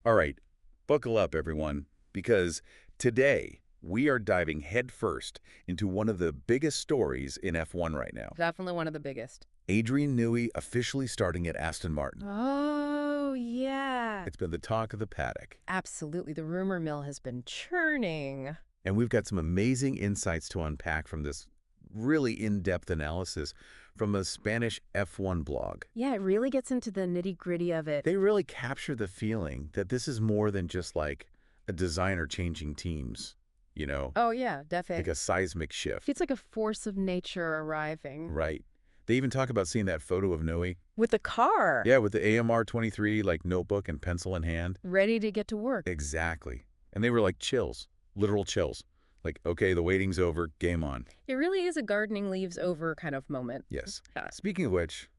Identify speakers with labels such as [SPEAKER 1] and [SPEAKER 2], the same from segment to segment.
[SPEAKER 1] All right, buckle up, everyone, because today we are diving headfirst into one of the biggest stories in F1 right now.
[SPEAKER 2] Definitely one of the biggest.
[SPEAKER 1] Adrian Newey officially starting at Aston Martin.
[SPEAKER 2] Oh, yeah.
[SPEAKER 1] It's been the talk of the paddock.
[SPEAKER 2] Absolutely. The rumor mill has been churning.
[SPEAKER 1] And we've got some amazing insights to unpack from this really in-depth analysis from a Spanish F1 blog.
[SPEAKER 2] Yeah, it really gets into the nitty-gritty of it.
[SPEAKER 1] They really capture the feeling that this is more than just like a designer changing teams, you know,
[SPEAKER 2] Oh, yeah,
[SPEAKER 1] like
[SPEAKER 2] definitely.
[SPEAKER 1] a seismic shift.
[SPEAKER 2] It's like a force of nature arriving.
[SPEAKER 1] Right. They even talk about seeing that photo of Newey.
[SPEAKER 2] With a car.
[SPEAKER 1] Yeah, with the AMR 23, like notebook and pencil in hand.
[SPEAKER 2] Ready to get to work.
[SPEAKER 1] Exactly. And they were like chills, literal chills. Like, okay, the waiting's over, game on.
[SPEAKER 2] It really is a gardening leaves over kind of moment.
[SPEAKER 1] Yes.
[SPEAKER 2] Yeah.
[SPEAKER 1] Speaking of which,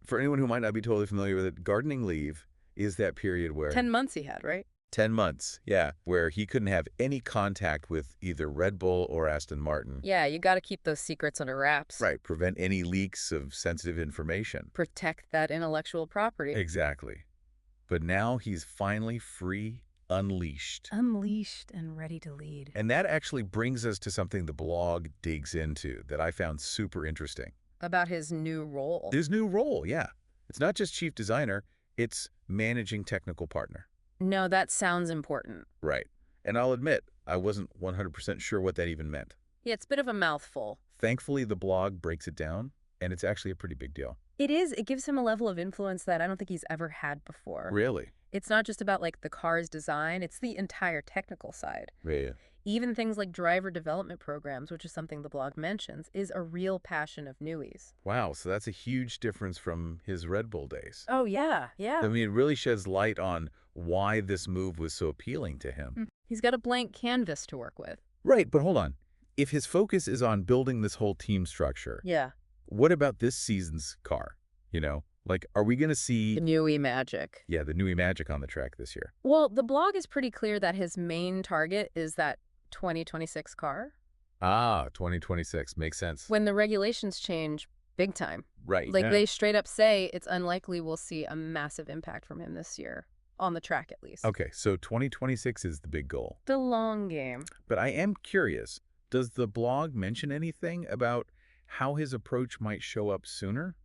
[SPEAKER 1] for anyone who might not be totally familiar with it, gardening leave is that period where
[SPEAKER 2] 10 months he had, right?
[SPEAKER 1] 10 months, yeah, where he couldn't have any contact with either Red Bull or Aston Martin.
[SPEAKER 2] Yeah, you got to keep those secrets under wraps.
[SPEAKER 1] Right, prevent any leaks of sensitive information.
[SPEAKER 2] Protect that intellectual property.
[SPEAKER 1] Exactly. But now he's finally free, unleashed.
[SPEAKER 2] Unleashed and ready to lead.
[SPEAKER 1] And that actually brings us to something the blog digs into that I found super interesting.
[SPEAKER 2] About his new role.
[SPEAKER 1] His new role, yeah. It's not just chief designer, it's managing technical partner.
[SPEAKER 2] No, that sounds important.
[SPEAKER 1] Right. And I'll admit, I wasn't 100% sure what that even meant.
[SPEAKER 2] Yeah, it's a bit of a mouthful.
[SPEAKER 1] Thankfully, the blog breaks it down, and it's actually a pretty big deal.
[SPEAKER 2] It is. It gives him a level of influence that I don't think he's ever had before.
[SPEAKER 1] Really?
[SPEAKER 2] It's not just about, like, the car's design. It's the entire technical side.
[SPEAKER 1] Yeah.
[SPEAKER 2] Even things like driver development programs, which is something the blog mentions, is a real passion of Newey's.
[SPEAKER 1] Wow, so that's a huge difference from his Red Bull days.
[SPEAKER 2] Oh, yeah, yeah.
[SPEAKER 1] I mean, it really sheds light on why this move was so appealing to him.
[SPEAKER 2] He's got a blank canvas to work with.
[SPEAKER 1] Right, but hold on. If his focus is on building this whole team structure,
[SPEAKER 2] Yeah.
[SPEAKER 1] what about this season's car? You know, like, are we going to see,
[SPEAKER 2] The Newey magic.
[SPEAKER 1] yeah, the Newey magic on the track this year?
[SPEAKER 2] Well, the blog is pretty clear that his main target is that 2026 car.
[SPEAKER 1] Ah, 2026. Makes sense.
[SPEAKER 2] When the regulations change big time.
[SPEAKER 1] Right.
[SPEAKER 2] Like,
[SPEAKER 1] yeah.
[SPEAKER 2] they straight up say it's unlikely we'll see a massive impact from him this year. On the track, at least.
[SPEAKER 1] Okay, so 2026 is the big goal.
[SPEAKER 2] The long game.
[SPEAKER 1] But I am curious, does the blog mention anything about how his approach might show up sooner?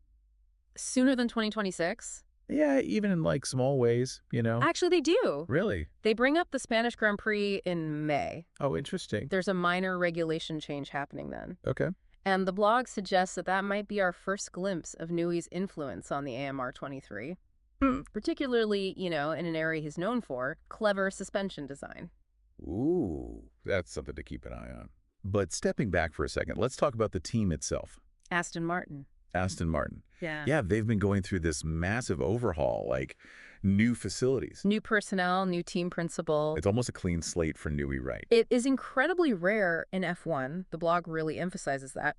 [SPEAKER 2] Sooner than 2026?
[SPEAKER 1] Yeah, even in like small ways, you know?
[SPEAKER 2] Actually, they do.
[SPEAKER 1] Really?
[SPEAKER 2] They bring up the Spanish Grand Prix in May.
[SPEAKER 1] Oh, interesting.
[SPEAKER 2] There's a minor regulation change happening then.
[SPEAKER 1] Okay.
[SPEAKER 2] And the blog suggests that that might be our first glimpse of Newey's influence on the AMR 23. Particularly, you know, in an area he's known for, clever suspension design.
[SPEAKER 1] Ooh, that's something to keep an eye on. But stepping back for a second, let's talk about the team itself.
[SPEAKER 2] Aston Martin.
[SPEAKER 1] Aston Martin.
[SPEAKER 2] Yeah.
[SPEAKER 1] Yeah, they've been going through this massive overhaul, like new facilities.
[SPEAKER 2] New personnel, new team principal.
[SPEAKER 1] It's almost a clean slate for Newey, right?
[SPEAKER 2] It is incredibly rare in F1, the blog really emphasizes that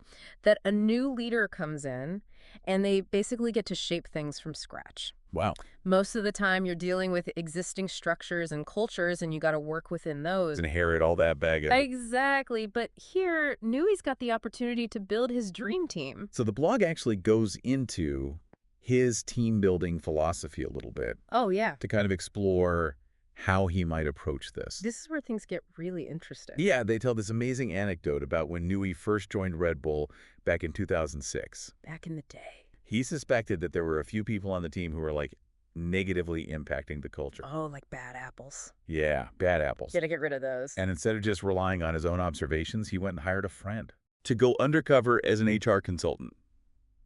[SPEAKER 2] a new leader comes in and they basically get to shape things from scratch.
[SPEAKER 1] Wow.
[SPEAKER 2] Most of the time you're dealing with existing structures and cultures and you got to work within those.
[SPEAKER 1] Inherit all that baggage.
[SPEAKER 2] Exactly. But here, Newey's got the opportunity to build his dream team.
[SPEAKER 1] So the blog actually goes into his team building philosophy a little bit
[SPEAKER 2] Oh, yeah.
[SPEAKER 1] to kind of explore how he might approach this.
[SPEAKER 2] This is where things get really interesting.
[SPEAKER 1] Yeah, they tell this amazing anecdote about when Newey first joined Red Bull back in 2006.
[SPEAKER 2] Back in the day.
[SPEAKER 1] He suspected that there were a few people on the team who were like negatively impacting the culture.
[SPEAKER 2] Oh, like bad apples.
[SPEAKER 1] Yeah, bad apples.
[SPEAKER 2] Got to get rid of those.
[SPEAKER 1] And instead of just relying on his own observations, he went and hired a friend to go undercover as an HR consultant.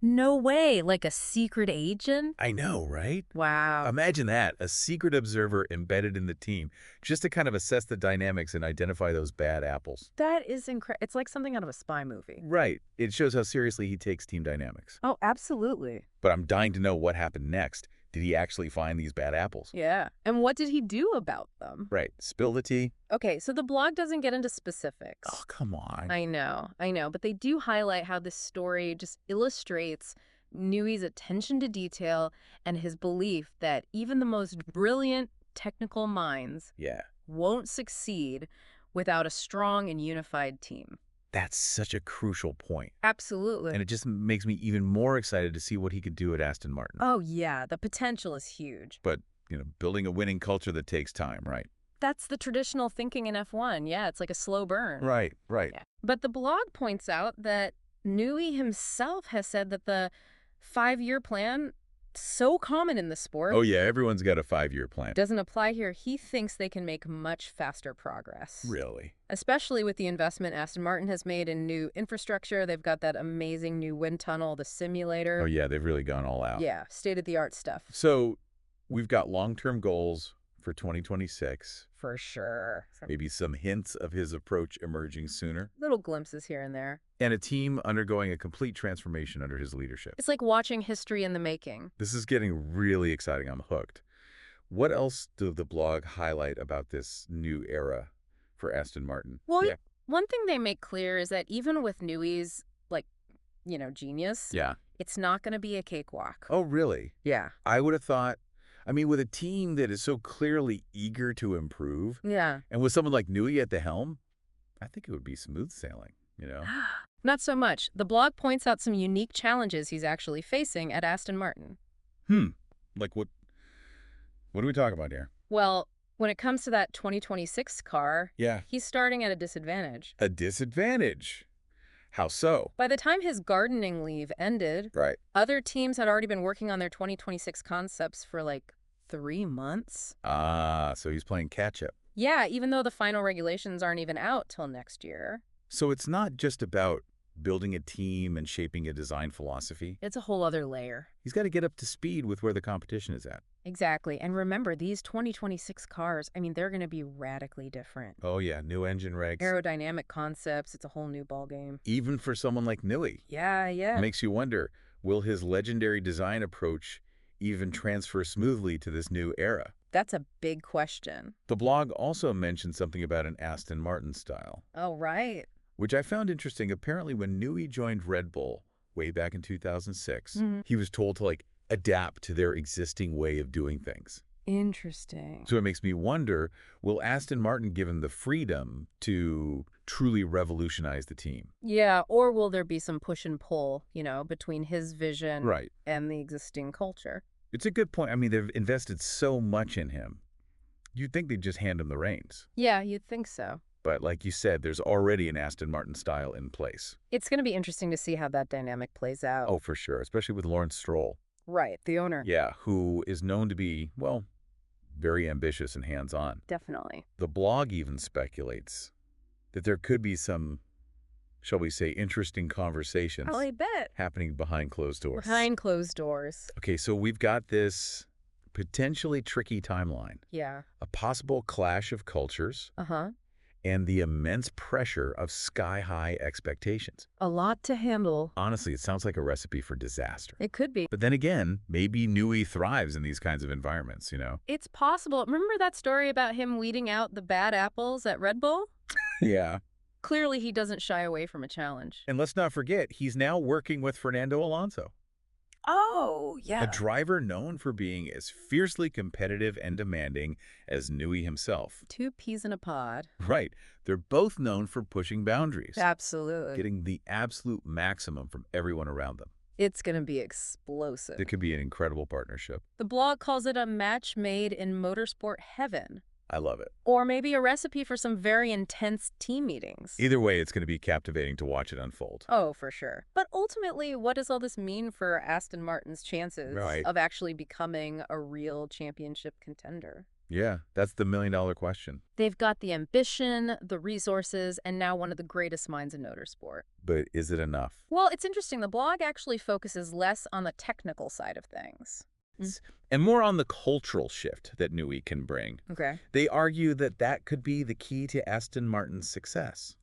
[SPEAKER 2] No way. Like a secret agent?
[SPEAKER 1] I know, right?
[SPEAKER 2] Wow.
[SPEAKER 1] Imagine that, a secret observer embedded in the team, just to kind of assess the dynamics and identify those bad apples.
[SPEAKER 2] That is incredible. It's like something out of a spy movie.
[SPEAKER 1] Right. It shows how seriously he takes team dynamics.
[SPEAKER 2] Oh, absolutely.
[SPEAKER 1] But I'm dying to know what happened next. Did he actually find these bad apples?
[SPEAKER 2] Yeah. And what did he do about them?
[SPEAKER 1] Right. Spill the tea.
[SPEAKER 2] Okay, so the blog doesn't get into specifics.
[SPEAKER 1] Oh, come on.
[SPEAKER 2] I know. But they do highlight how this story just illustrates Newey's attention to detail and his belief that even the most brilliant technical minds
[SPEAKER 1] Yeah.
[SPEAKER 2] won't succeed without a strong and unified team.
[SPEAKER 1] That's such a crucial point.
[SPEAKER 2] Absolutely.
[SPEAKER 1] And it just makes me even more excited to see what he could do at Aston Martin.
[SPEAKER 2] Oh, yeah. The potential is huge.
[SPEAKER 1] But building a winning culture that takes time, right?
[SPEAKER 2] That's the traditional thinking in F1. Yeah, it's like a slow burn.
[SPEAKER 1] Right.
[SPEAKER 2] Yeah. But the blog points out that Newey himself has said that the 5-year plan, so common in the sport,
[SPEAKER 1] Oh, yeah, everyone's got a 5-year plan.
[SPEAKER 2] doesn't apply here. He thinks they can make much faster progress.
[SPEAKER 1] Really?
[SPEAKER 2] Especially with the investment Aston Martin has made in new infrastructure. They've got that amazing new wind tunnel, the simulator.
[SPEAKER 1] Oh, yeah, they've really gone all out.
[SPEAKER 2] Yeah, state-of-the-art stuff.
[SPEAKER 1] So we've got long-term goals for 2026.
[SPEAKER 2] For sure.
[SPEAKER 1] Maybe some hints of his approach emerging sooner.
[SPEAKER 2] Little glimpses here and there.
[SPEAKER 1] And a team undergoing a complete transformation under his leadership.
[SPEAKER 2] It's like watching history in the making.
[SPEAKER 1] This is getting really exciting. I'm hooked. What else does the blog highlight about this new era for Aston Martin?
[SPEAKER 2] Well, one thing they make clear is that even with Newey's, genius,
[SPEAKER 1] Yeah.
[SPEAKER 2] it's not going to be a cakewalk.
[SPEAKER 1] Oh, really?
[SPEAKER 2] Yeah.
[SPEAKER 1] I would have thought, with a team that is so clearly eager to improve,
[SPEAKER 2] Yeah.
[SPEAKER 1] and with someone like Newey at the helm, I think it would be smooth sailing,
[SPEAKER 2] Not so much. The blog points out some unique challenges he's actually facing at Aston Martin.
[SPEAKER 1] Like what are we talking about here?
[SPEAKER 2] Well, when it comes to that 2026 car,
[SPEAKER 1] Yeah.
[SPEAKER 2] he's starting at a disadvantage.
[SPEAKER 1] A disadvantage. How so?
[SPEAKER 2] By the time his gardening leave ended,
[SPEAKER 1] Right.
[SPEAKER 2] other teams had already been working on their 2026 concepts for 3 months.
[SPEAKER 1] So he's playing catch-up.
[SPEAKER 2] Yeah, even though the final regulations aren't even out till next year.
[SPEAKER 1] So it's not just about building a team and shaping a design philosophy.
[SPEAKER 2] It's a whole other layer.
[SPEAKER 1] He's got to get up to speed with where the competition is at.
[SPEAKER 2] Exactly. And remember, these 2026 cars, they're going to be radically different.
[SPEAKER 1] Oh, yeah, new engine regs.
[SPEAKER 2] Aerodynamic concepts, it's a whole new ballgame.
[SPEAKER 1] Even for someone like Newey.
[SPEAKER 2] Yeah.
[SPEAKER 1] Makes you wonder, will his legendary design approach even transfer smoothly to this new era?
[SPEAKER 2] That's a big question.
[SPEAKER 1] The blog also mentioned something about an Aston Martin style.
[SPEAKER 2] Oh, right.
[SPEAKER 1] Which I found interesting. Apparently, when Newey joined Red Bull way back in 2006,
[SPEAKER 2] Mm-hmm.
[SPEAKER 1] he was told to adapt to their existing way of doing things.
[SPEAKER 2] Interesting.
[SPEAKER 1] So it makes me wonder, will Aston Martin give him the freedom to truly revolutionize the team?
[SPEAKER 2] Yeah, or will there be some push and pull, between his vision
[SPEAKER 1] Right.
[SPEAKER 2] and the existing culture?
[SPEAKER 1] It's a good point. They've invested so much in him. You'd think they'd just hand him the reins.
[SPEAKER 2] Yeah, you'd think so.
[SPEAKER 1] But like you said, there's already an Aston Martin style in place.
[SPEAKER 2] It's going to be interesting to see how that dynamic plays out.
[SPEAKER 1] Oh, for sure, especially with Lawrence Stroll.
[SPEAKER 2] Right, the owner.
[SPEAKER 1] Yeah, who is known to be, very ambitious and hands-on.
[SPEAKER 2] Definitely.
[SPEAKER 1] The blog even speculates that there could be some, shall we say, interesting conversations
[SPEAKER 2] Oh, I bet.
[SPEAKER 1] happening behind closed doors.
[SPEAKER 2] Behind closed doors.
[SPEAKER 1] Okay, so we've got this potentially tricky timeline,
[SPEAKER 2] Yeah.
[SPEAKER 1] a possible clash of cultures,
[SPEAKER 2] Uh-huh.
[SPEAKER 1] and the immense pressure of sky-high expectations.
[SPEAKER 2] A lot to handle.
[SPEAKER 1] Honestly, it sounds like a recipe for disaster.
[SPEAKER 2] It could be.
[SPEAKER 1] But then again, maybe Newey thrives in these kinds of environments,
[SPEAKER 2] It's possible. Remember that story about him weeding out the bad apples at Red Bull?
[SPEAKER 1] Yeah.
[SPEAKER 2] Clearly, he doesn't shy away from a challenge.
[SPEAKER 1] And let's not forget, he's now working with Fernando Alonso,
[SPEAKER 2] Oh, yeah.
[SPEAKER 1] a driver known for being as fiercely competitive and demanding as Newey himself.
[SPEAKER 2] 2 peas in a pod.
[SPEAKER 1] Right. They're both known for pushing boundaries,
[SPEAKER 2] Absolutely.
[SPEAKER 1] getting the absolute maximum from everyone around them.
[SPEAKER 2] It's going to be explosive.
[SPEAKER 1] It could be an incredible partnership.
[SPEAKER 2] The blog calls it a match made in motorsport heaven.
[SPEAKER 1] I love it.
[SPEAKER 2] Or maybe a recipe for some very intense team meetings.
[SPEAKER 1] Either way, it's going to be captivating to watch it unfold.
[SPEAKER 2] Oh, for sure. But ultimately, what does all this mean for Aston Martin's chances
[SPEAKER 1] Right.
[SPEAKER 2] of actually becoming a real championship contender?
[SPEAKER 1] Yeah, that's the million-dollar question.
[SPEAKER 2] They've got the ambition, the resources, and now one of the greatest minds in motorsport.
[SPEAKER 1] But is it enough?
[SPEAKER 2] Well, it's interesting. The blog actually focuses less on the technical side of things.
[SPEAKER 1] And more on the cultural shift that Newey can bring.
[SPEAKER 2] Okay.
[SPEAKER 1] They argue that that could be the key to Aston Martin's success.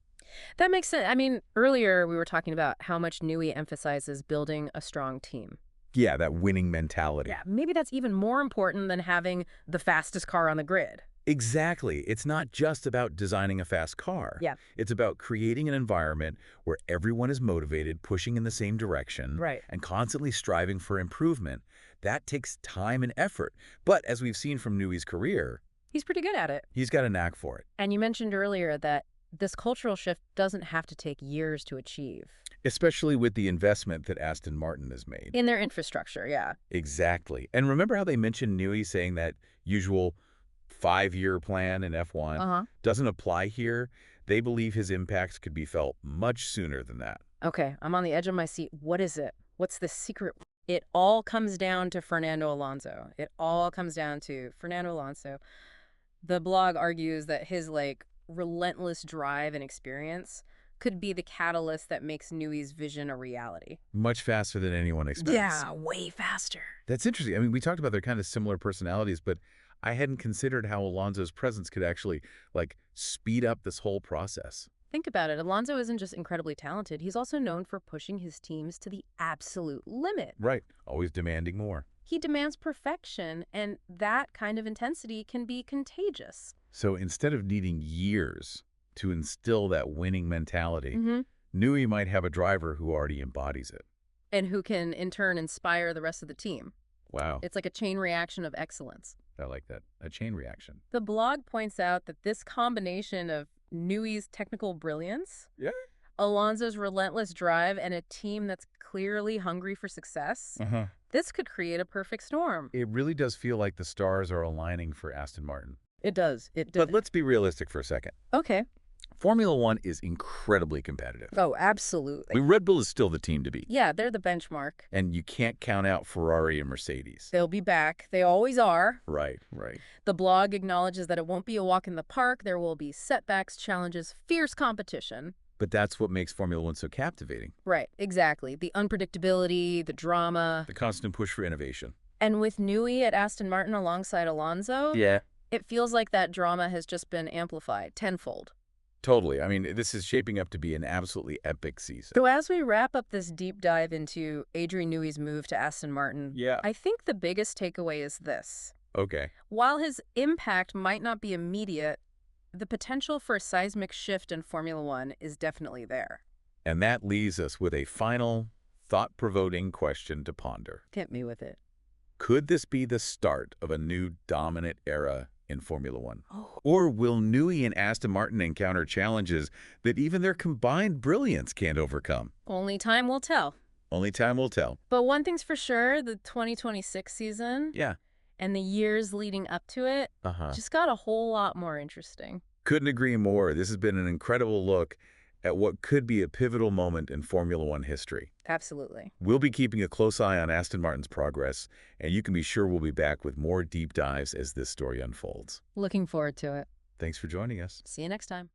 [SPEAKER 2] That makes sense. Earlier we were talking about how much Newey emphasizes building a strong team.
[SPEAKER 1] Yeah, that winning mentality.
[SPEAKER 2] Yeah, maybe that's even more important than having the fastest car on the grid.
[SPEAKER 1] Exactly. It's not just about designing a fast car.
[SPEAKER 2] Yeah.
[SPEAKER 1] It's about creating an environment where everyone is motivated, pushing in the same direction,
[SPEAKER 2] Right.
[SPEAKER 1] and constantly striving for improvement. That takes time and effort. But as we've seen from Newey's career,
[SPEAKER 2] He's pretty good at it.
[SPEAKER 1] he's got a knack for it.
[SPEAKER 2] And you mentioned earlier that this cultural shift doesn't have to take years to achieve.
[SPEAKER 1] especially with the investment that Aston Martin has made.
[SPEAKER 2] In their infrastructure, yeah.
[SPEAKER 1] Exactly. And remember how they mentioned Newey saying that usual 5-year plan in F1
[SPEAKER 2] Uh-huh.
[SPEAKER 1] doesn't apply here? They believe his impacts could be felt much sooner than that.
[SPEAKER 2] Okay, I'm on the edge of my seat. What is it? What's the secret? It all comes down to Fernando Alonso. It all comes down to Fernando Alonso. The blog argues that his, relentless drive and experience could be the catalyst that makes Newey's vision a reality.
[SPEAKER 1] Much faster than anyone expects.
[SPEAKER 2] Yeah, way faster.
[SPEAKER 1] That's interesting. I mean, we talked about their kind of similar personalities, but I hadn't considered how Alonso's presence could actually, speed up this whole process.
[SPEAKER 2] Think about it. Alonso isn't just incredibly talented. He's also known for pushing his teams to the absolute limit.
[SPEAKER 1] Right. Always demanding more.
[SPEAKER 2] He demands perfection, and that kind of intensity can be contagious.
[SPEAKER 1] So instead of needing years to instill that winning mentality,
[SPEAKER 2] Mm-hmm.
[SPEAKER 1] Newey might have a driver who already embodies it.
[SPEAKER 2] And who can, in turn, inspire the rest of the team.
[SPEAKER 1] Wow.
[SPEAKER 2] It's like a chain reaction of excellence.
[SPEAKER 1] I like that. A chain reaction.
[SPEAKER 2] The blog points out that this combination of Newey's technical brilliance,
[SPEAKER 1] Yeah.
[SPEAKER 2] Alonso's relentless drive, and a team that's clearly hungry for success, this could create a perfect storm.
[SPEAKER 1] It really does feel like the stars are aligning for Aston Martin.
[SPEAKER 2] It does. It does.
[SPEAKER 1] But let's be realistic for a second.
[SPEAKER 2] Okay.
[SPEAKER 1] Formula One is incredibly competitive.
[SPEAKER 2] Oh, absolutely.
[SPEAKER 1] I mean, Red Bull is still the team to beat.
[SPEAKER 2] Yeah, they're the benchmark.
[SPEAKER 1] And you can't count out Ferrari and Mercedes.
[SPEAKER 2] They'll be back. They always are.
[SPEAKER 1] Right, right.
[SPEAKER 2] The blog acknowledges that it won't be a walk in the park. There will be setbacks, challenges, fierce competition.
[SPEAKER 1] But that's what makes Formula One so captivating.
[SPEAKER 2] Right, exactly. The unpredictability, the drama.
[SPEAKER 1] The constant push for innovation.
[SPEAKER 2] And with Newey at Aston Martin alongside Alonso, it feels like that drama has just been amplified tenfold.
[SPEAKER 1] Totally. I mean, this is shaping up to be an absolutely epic season.
[SPEAKER 2] So as we wrap up this deep dive into Adrian Newey's move to Aston Martin, I think the biggest takeaway is this.
[SPEAKER 1] Okay.
[SPEAKER 2] While his impact might not be immediate, the potential for a seismic shift in Formula One is definitely there.
[SPEAKER 1] And that leaves us with a final, thought-provoking question to ponder.
[SPEAKER 2] Hit me with it.
[SPEAKER 1] Could this be the start of a new dominant era in Formula One?
[SPEAKER 2] Oh.
[SPEAKER 1] Or will Newey and Aston Martin encounter challenges that even their combined brilliance can't overcome?
[SPEAKER 2] Only time will tell.
[SPEAKER 1] Only time will tell.
[SPEAKER 2] But one thing's for sure, the 2026 season and the years leading up to it just got a whole lot more interesting.
[SPEAKER 1] Couldn't agree more. This has been an incredible look at what could be a pivotal moment in Formula One history.
[SPEAKER 2] Absolutely.
[SPEAKER 1] We'll be keeping a close eye on Aston Martin's progress, and you can be sure we'll be back with more deep dives as this story unfolds.
[SPEAKER 2] Looking forward to it.
[SPEAKER 1] Thanks for joining us.
[SPEAKER 2] See you next time.